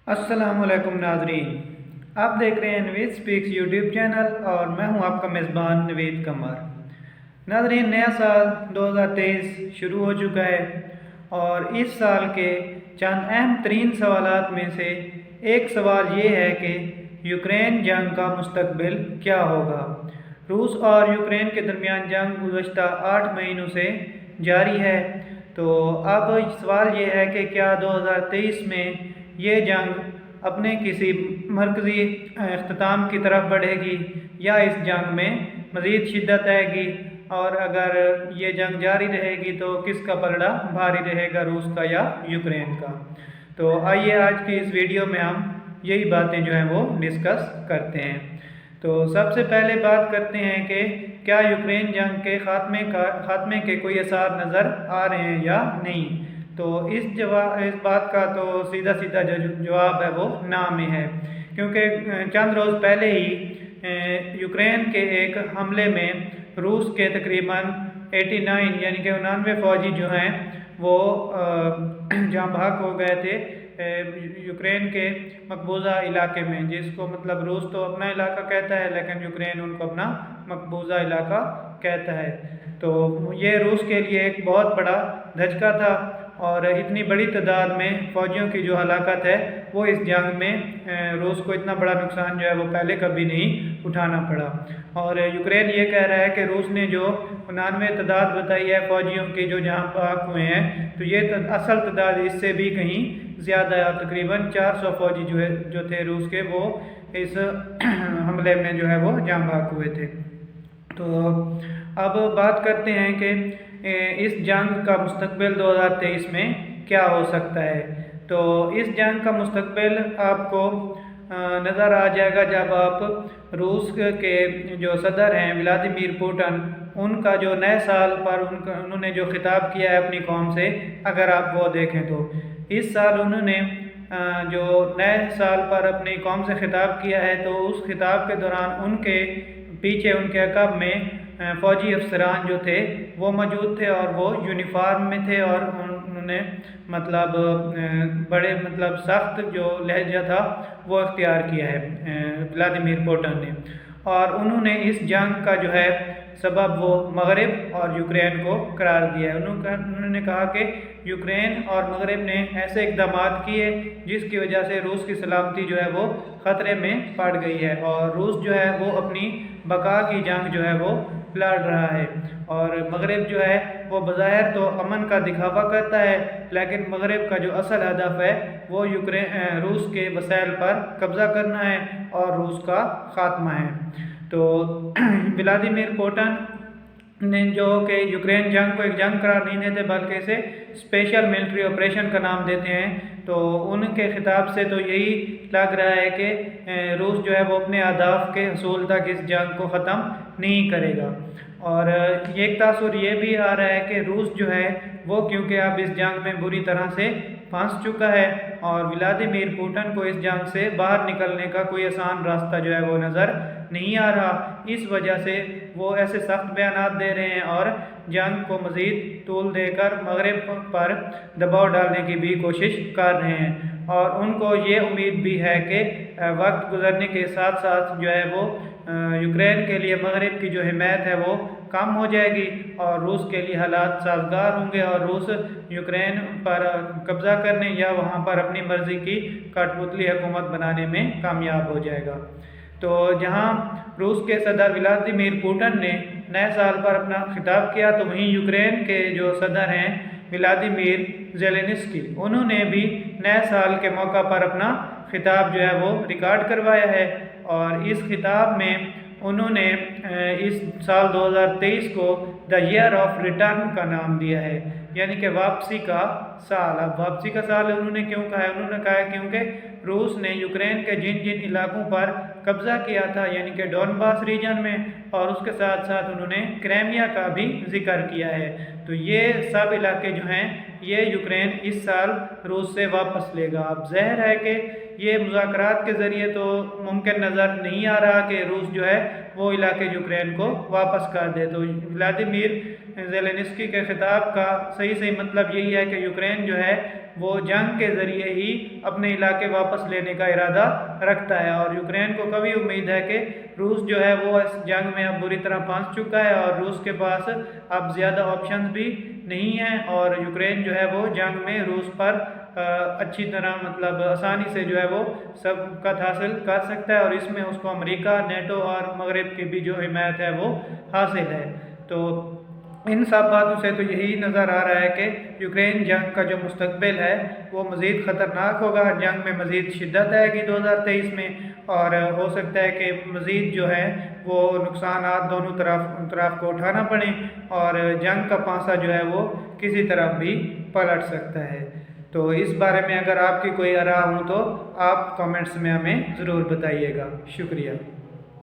अस्सलाम वालेकुम नाजरीन, आप देख रहे हैं नवीद स्पीक्स यूट्यूब चैनल और मैं हूं आपका मेज़बान नवीद कमर। नाजरीन, नया साल 2023 शुरू हो चुका है और इस साल के चंद अहम तरीन सवालात में से एक सवाल ये है कि यूक्रेन जंग का मुस्तकबिल क्या होगा। रूस और यूक्रेन के दरमियान जंग गुज़श्ता 8 महीनों से जारी है। तो अब सवाल ये है कि क्या 2023 में ये जंग अपने किसी मरकज़ी इख्तिताम की तरफ बढ़ेगी या इस जंग में मज़ीद शिद्दत आएगी, और अगर ये जंग जारी रहेगी तो किसका पलड़ा भारी रहेगा, रूस का या यूक्रेन का। तो आइए आज की इस वीडियो में हम यही बातें जो हैं वो डिस्कस करते हैं। तो सबसे पहले बात करते हैं कि क्या यूक्रेन जंग के खात्मे के कोई आसार नज़र आ रहे हैं या नहीं। तो इस बात का तो सीधा सीधा जो जवाब है वो ना में है, क्योंकि चंद रोज़ पहले ही यूक्रेन के एक हमले में रूस के तकरीबन 89 यानी कि 99 फ़ौजी जो हैं वो जहाँ भाग हो गए थे यूक्रेन के मकबूजा इलाके में, जिसको मतलब रूस तो अपना इलाका कहता है लेकिन यूक्रेन उनको अपना मकबूजा इलाका कहता है। तो ये रूस के लिए एक बहुत बड़ा धचका था और इतनी बड़ी तादाद में फ़ौजियों की जो हलाकत है वो इस जंग में रूस को इतना बड़ा नुकसान जो है वो पहले कभी नहीं उठाना पड़ा। और यूक्रेन ये कह रहा है कि रूस ने जो 99 तादाद बताई है फ़ौजियों की जो जहाँ भाग हुए हैं, तो ये असल तादाद इससे भी कहीं ज़्यादा है। तकरीबन 400 फ़ौजी जो थे रूस के वो इस हमले में जो है वो जहाँ भाग हुए थे। तो अब बात करते हैं कि इस जंग का मुस्तकबिल 2023 में क्या हो सकता है। तो इस जंग का मुस्तकबिल आपको नज़र आ जाएगा जब आप रूस के जो सदर हैं व्लादिमीर पुतिन, उनका जो नए साल पर उन्होंने जो खिताब किया है अपनी कौम से, अगर आप वो देखें तो इस साल उन्होंने जो नए साल पर अपनी कौम से खिताब किया है, तो उस खिताब के दौरान उनके पीछे उनके अक़ब में फ़ौजी अफसरान जो थे वो मौजूद थे और वो यूनिफॉर्म में थे और उन्होंने मतलब बड़े मतलब सख्त जो लहजा था वो इख्तियार किया है व्लादिमीर पुतिन ने। और उन्होंने इस जंग का जो है सबब वो मगरब और यूक्रेन को करार दिया है। उन्होंने कहा कि यूक्रेन और मगरब ने ऐसे इक़दाम किए जिसकी वजह से रूस की सलामती जो है वो ख़तरे में पड़ गई है और रूस जो है वो अपनी बका की जंग जो है वो लड़ रहा है। और मगरब जो है वो बज़ाहिर तो अमन का दिखावा करता है, लेकिन मगरब का जो असल हदफ है वो रूस के वसाइल पर कब्ज़ा करना है और रूस का ख़ात्मा है। तो व्लादिमीर पुतिन ने जो कि यूक्रेन जंग को एक जंग करार नहीं देते बल्कि इसे स्पेशल मिलिट्री ऑपरेशन का नाम देते हैं, तो उनके खिताब से तो यही लग रहा है कि रूस जो है वो अपने अहदाफ के हसूल तक इस जंग को ख़त्म नहीं करेगा। और एक तासुर ये भी आ रहा है कि रूस जो है वो क्योंकि अब इस जंग में बुरी तरह से फंस चुका है और व्लादिमीर पुतिन को इस जंग से बाहर निकलने का कोई आसान रास्ता जो है वो नज़र नहीं आ रहा। इस वजह से वो ऐसे सख्त बयान दे रहे हैं और जंग को मज़ीद तूल देकर मगरब पर दबाव डालने की भी कोशिश कर रहे हैं। और उनको ये उम्मीद भी है कि वक्त गुजरने के साथ साथ जो है वो यूक्रेन के लिए मगरब की जो हिमायत है वो कम हो जाएगी और रूस के लिए हालात साजगार होंगे और रूस यूक्रेन पर कब्ज़ा करने या वहाँ पर अपनी मर्ज़ी की कठपुतली हुकूमत बनाने में कामयाब हो जाएगा। तो जहाँ रूस के सदर व्लादिमीर पुतिन ने नए साल पर अपना खिताब किया, तो वहीं यूक्रेन के जो सदर हैं व्लादिमीर ज़ेलेंस्की, उन्होंने भी नए साल के मौका पर अपना खिताब जो है वो रिकॉर्ड करवाया है। और इस खिताब में उन्होंने इस साल 2023 को द ईयर ऑफ रिटर्न का नाम दिया है, यानी कि वापसी का साल। अब वापसी का साल उन्होंने क्यों कहा है? उन्होंने कहा है क्योंकि रूस ने यूक्रेन के जिन जिन इलाकों पर कब्ज़ा किया था यानी कि डोनबास रीजन में, और उसके साथ साथ उन्होंने क्राइमिया का भी जिक्र किया है, तो ये सब इलाके जो हैं ये यूक्रेन इस साल रूस से वापस लेगा। अब ज़ाहिर है कि ये मुज़ाकरात के ज़रिए तो मुमकिन नज़र नहीं आ रहा कि रूस जो है वो इलाके यूक्रेन को वापस कर दे। तो व्लादिमीर ज़ेलेंस्की के ख़िताब का सही मतलब यही है कि यूक्रेन जो है वो जंग के ज़रिए ही अपने इलाके वापस लेने का इरादा रखता है, और यूक्रेन को कभी उम्मीद है कि रूस जो है वो इस जंग में अब बुरी तरह फंस चुका है और रूस के पास अब ज़्यादा ऑप्शंस भी नहीं हैं, और यूक्रेन जो है वो जंग में रूस पर अच्छी तरह मतलब आसानी से जो है वो सबकत हासिल कर सकता है, और इसमें उसको अमेरिका, नेटो और मगरब की भी जो हिमायत है वो हासिल है। तो इन सब बातों से तो यही नज़र आ रहा है कि यूक्रेन जंग का जो मुस्तकबिल है वो मज़ीद ख़तरनाक होगा, जंग में मज़ीद शिद्दत आएगी 2023 में, और हो सकता है कि मज़ीद जो है वो नुकसानात दोनों तरफ को उठाना पड़े और जंग का पांसा जो है वो किसी तरफ भी पलट सकता है। तो इस बारे में अगर आपकी कोई आरा हो तो आप कमेंट्स में हमें ज़रूर बताइएगा। शुक्रिया।